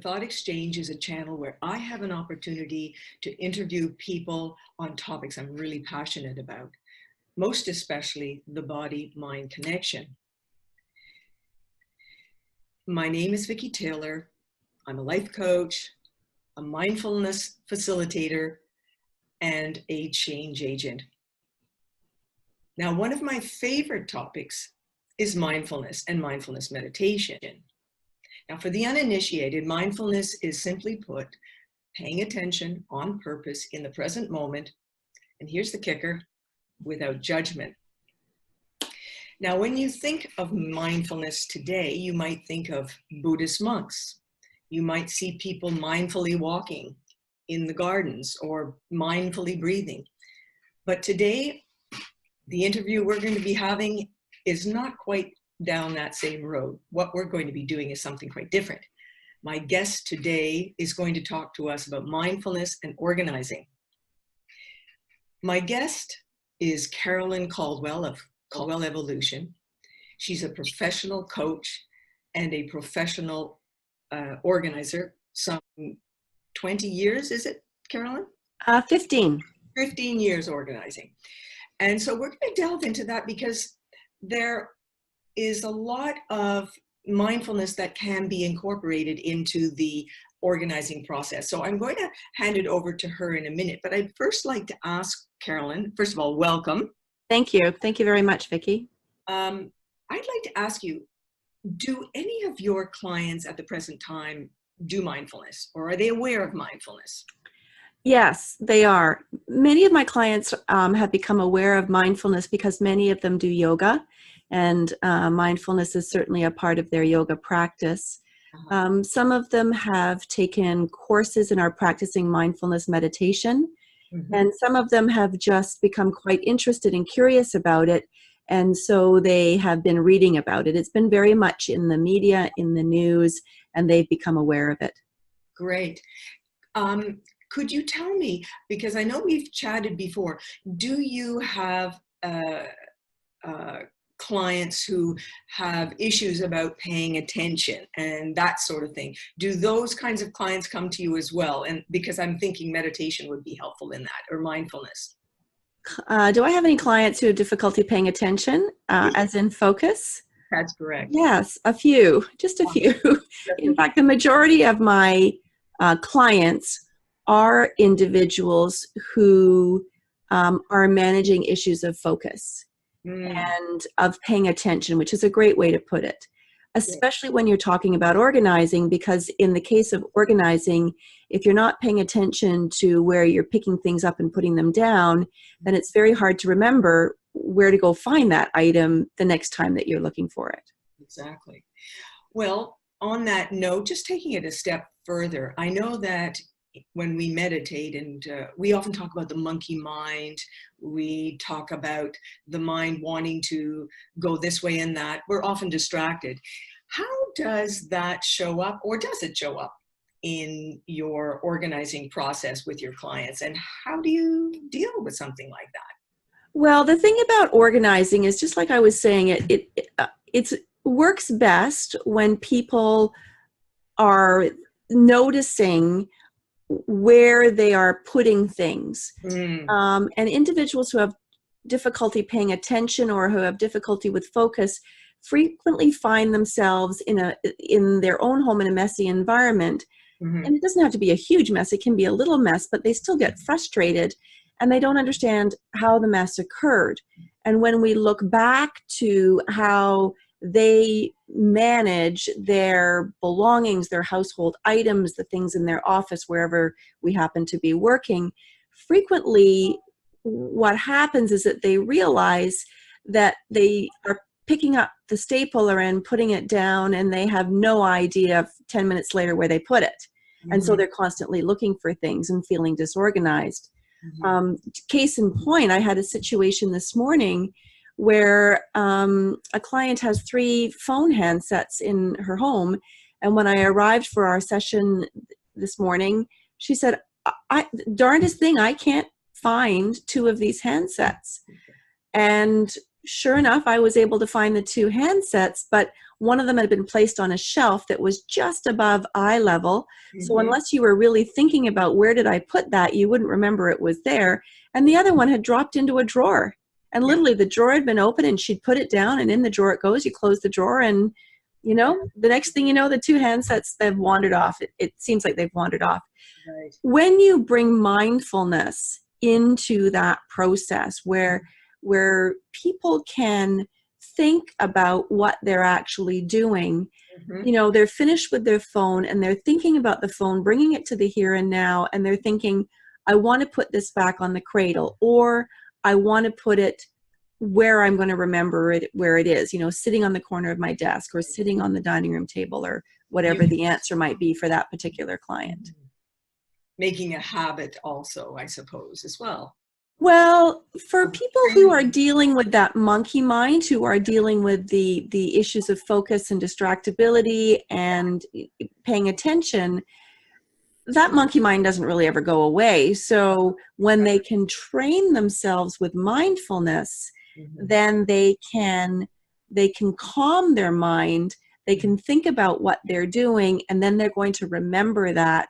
Thought Exchange is a channel where I have an opportunity to interview people on topics I'm really passionate about, most especially the body-mind connection. My name is Vicki Taylor. I'm a life coach, a mindfulness facilitator, and a change agent. Now, one of my favorite topics is mindfulness and mindfulness meditation. Now, for the uninitiated, mindfulness is simply put, paying attention on purpose in the present moment, and here's the kicker, without judgment. Now, when you think of mindfulness today, you might think of Buddhist monks. You might see people mindfully walking in the gardens or mindfully breathing. But today, the interview we're going to be having is not quite down that same road. What we're going to be doing is something quite different. My guest today is going to talk to us about mindfulness and organizing. My guest is Carolyn Caldwell of Caldwell Evolution. She's a professional coach and a professional organizer. Some 20 years, is it, Carolyn? 15. 15 years organizing. And so we're going to delve into that because there is a lot of mindfulness that can be incorporated into the organizing process. So I'm going to hand it over to her in a minute, but I'd first like to ask Carolyn, first of all, welcome. Thank you. Thank you very much, Vicki. I'd like to ask you, do any of your clients at the present time do mindfulness, or are they aware of mindfulness? Yes, they are. Many of my clients have become aware of mindfulness because many of them do yoga, and mindfulness is certainly a part of their yoga practice. Some of them have taken courses and are practicing mindfulness meditation, and some of them have just become quite interested and curious about it, and so they have been reading about it. It's been very much in the media, in the news, and they've become aware of it. Great. Could you tell me, because I know we've chatted before, do you have clients who have issues about paying attention and that sort of thing? Do those kinds of clients come to you as well? And because I'm thinking meditation would be helpful in that, or mindfulness. Do I have any clients who have difficulty paying attention, as in focus? That's correct. Yes, a few, just a few. In fact, the majority of my clients are individuals who are managing issues of focus and of paying attention, which is a great way to put it, especially when you're talking about organizing, because in the case of organizing, if you're not paying attention to where you're picking things up and putting them down, then it's very hard to remember where to go find that item the next time that you're looking for it. Exactly. Well, on that note, just taking it a step further, I know that when we meditate, and we often talk about the monkey mind, we talk about the mind wanting to go this way and that, we're often distracted. How does that show up, or does it show up in your organizing process with your clients, and how do you deal with something like that? Well, the thing about organizing is, just like I was saying, it works best when people are noticing where they are putting things. And individuals who have difficulty paying attention or who have difficulty with focus frequently find themselves in their own home in a messy environment. And it doesn't have to be a huge mess, it can be a little mess, but they still get frustrated and they don't understand how the mess occurred. And when we look back to how they manage their belongings, their household items, the things in their office, wherever we happen to be working, frequently what happens is that they realize that they are picking up the stapler and putting it down, and they have no idea 10 minutes later where they put it. And so they're constantly looking for things and feeling disorganized. Case in point, I had a situation this morning where a client has 3 phone handsets in her home. And when I arrived for our session this morning, she said, darndest thing, I can't find 2 of these handsets. And sure enough, I was able to find the 2 handsets, but one of them had been placed on a shelf that was just above eye level. So unless you were really thinking about where did I put that, you wouldn't remember it was there. And the other one had dropped into a drawer. And literally the drawer had been open and she'd put it down, and in the drawer it goes. You close the drawer and, you know, the next thing you know, the two handsets, they've wandered off. It seems like they've wandered off. Right. When you bring mindfulness into that process where people can think about what they're actually doing, you know, they're finished with their phone and they're thinking about the phone, bringing it to the here and now, and they're thinking, I want to put this back on the cradle, or I want to put it where I'm going to remember it, where it is, you know, sitting on the corner of my desk or sitting on the dining room table or whatever the answer might be for that particular client. Making a habit also, I suppose, as well. Well, for people who are dealing with that monkey mind, who are dealing with the issues of focus and distractibility and paying attention, that monkey mind doesn't really ever go away. So when they can train themselves with mindfulness, then they can calm their mind, they can think about what they're doing, and then they're going to remember that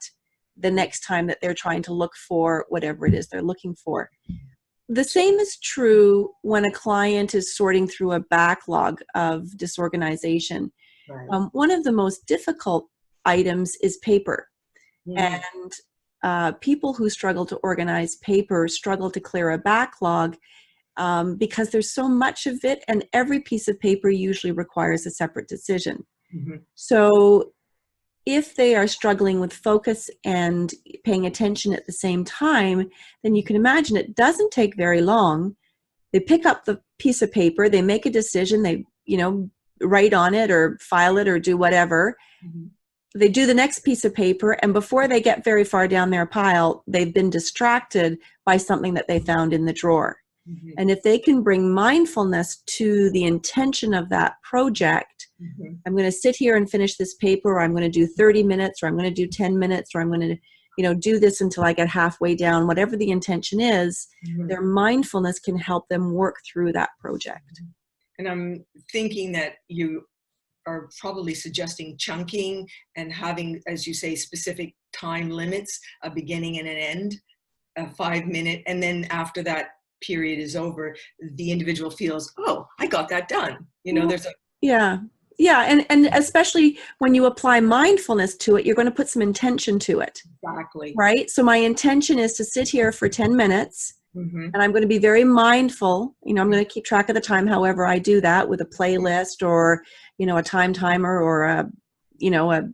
the next time that they're trying to look for whatever it is they're looking for. The same is true when a client is sorting through a backlog of disorganization. Right. One of the most difficult items is paper. And people who struggle to organize paper struggle to clear a backlog because there's so much of it, and every piece of paper usually requires a separate decision. So if they are struggling with focus and paying attention at the same time, then you can imagine it doesn't take very long. They pick up the piece of paper, they make a decision, they, you know, write on it or file it or do whatever. They do the next piece of paper, and before they get very far down their pile, they've been distracted by something that they found in the drawer. And if they can bring mindfulness to the intention of that project, I'm going to sit here and finish this paper, or I'm going to do 30 minutes, or I'm going to do 10 minutes, or I'm going to, you know, do this until I get halfway down, whatever the intention is, their mindfulness can help them work through that project. And I'm thinking that you are probably suggesting chunking and having, as you say, specific time limits, a beginning and an end, a 5-minute, and then after that period is over, the individual feels, oh, I got that done. You know, there's a... Yeah, and especially when you apply mindfulness to it, you're going to put some intention to it. Exactly. Right? So my intention is to sit here for 10 minutes, and I'm going to be very mindful. You know, I'm going to keep track of the time, however I do that, with a playlist or, you know, a time timer or a, you know, a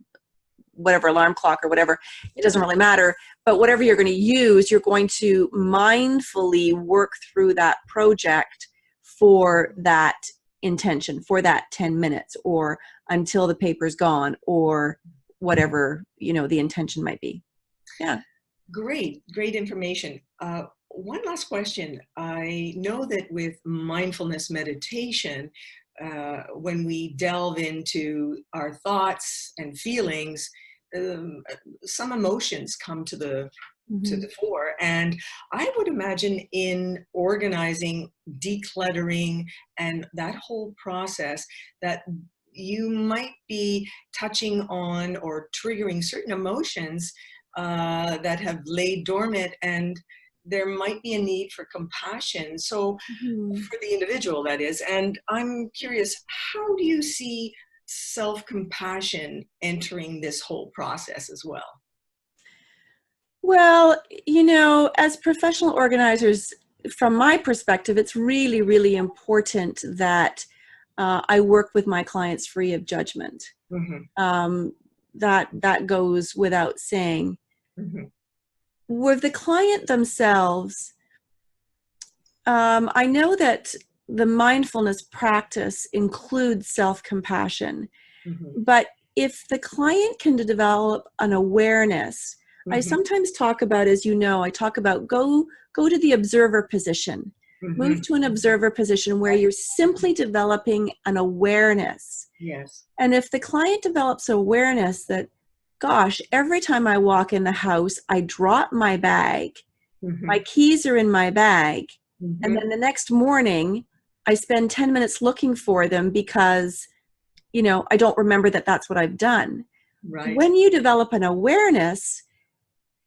whatever alarm clock or whatever. It doesn't really matter. But whatever you're going to use, you're going to mindfully work through that project for that intention, for that 10 minutes, or until the paper's gone, or whatever, you know, the intention might be. Yeah. Great information. One last question. I know that with mindfulness meditation, when we delve into our thoughts and feelings, some emotions come to the fore. And I would imagine in organizing, decluttering, and that whole process, that you might be touching on or triggering certain emotions that have laid dormant, and there might be a need for compassion. So for the individual, that is. And I'm curious, how do you see self-compassion entering this whole process as well? Well, you know, as professional organizers, from my perspective, it's really, really important that I work with my clients free of judgment. That goes without saying. With the client themselves, I know that the mindfulness practice includes self-compassion, but if the client can develop an awareness, I sometimes talk about, as you know, I talk about go to the observer position, move to an observer position where you're simply developing an awareness. Yes. And if the client develops awareness that, gosh, every time I walk in the house, I drop my bag, my keys are in my bag, and then the next morning I spend 10 minutes looking for them because I don't remember that that's what I've done. Right. When you develop an awareness,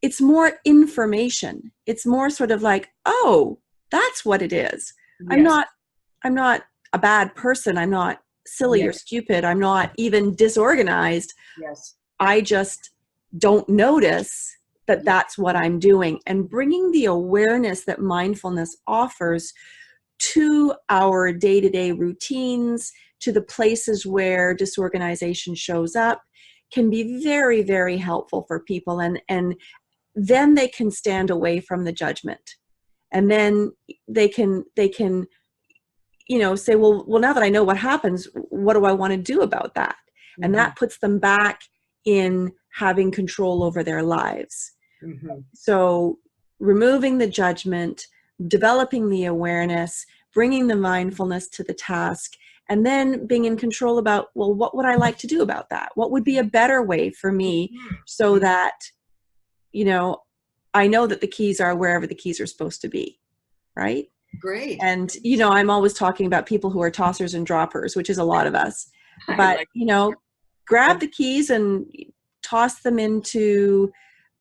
it's more information. It's more sort of like, oh, that's what it is. Yes. I'm not a bad person. I'm not silly or Yes. stupid. I'm not even disorganized. Yes. I just don't notice that that's what I'm doing. And bringing the awareness that mindfulness offers to our day-to-day routines, to the places where disorganization shows up, can be very, very helpful for people. And then they can stand away from the judgment. And then they can say, well, now that I know what happens, what do I want to do about that? Mm-hmm. And that puts them back in having control over their lives. Mm-hmm. So removing the judgment, developing the awareness, bringing the mindfulness to the task, and then being in control about, well, what would I like to do about that? What would be a better way for me so that, I know that the keys are wherever the keys are supposed to be, right? Great. And, I'm always talking about people who are tossers and droppers, which is a lot of us. But, grab the keys and toss them into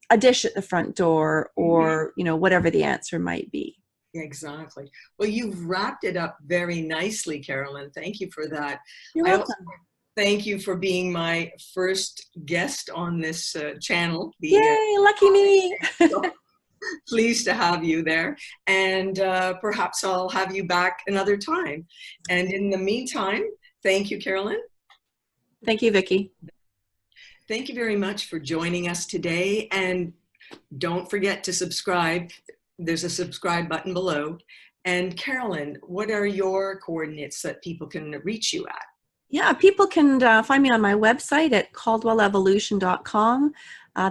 a dish at the front door, or, whatever the answer might be. Exactly. Well, you've wrapped it up very nicely, Carolyn. Thank you for that. You're I welcome. also thank you for being my first guest on this channel. Yay, lucky me. So pleased to have you there. And perhaps I'll have you back another time. And in the meantime, thank you, Carolyn. Thank you, Vicki. Thank you very much for joining us today. And don't forget to subscribe. There's a subscribe button below. And Carolyn, what are your coordinates that people can reach you at? Yeah, people can find me on my website at caldwellevolution.com.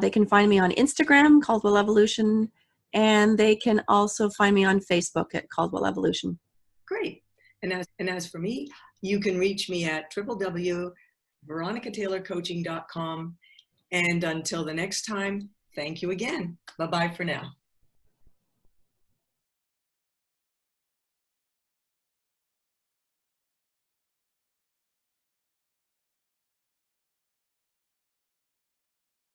They can find me on Instagram, Caldwell Evolution, and they can also find me on Facebook at Caldwell Evolution. Great. And as for me, you can reach me at www.veronicataylorcoaching.com. And until the next time, thank you again. Bye-bye for now.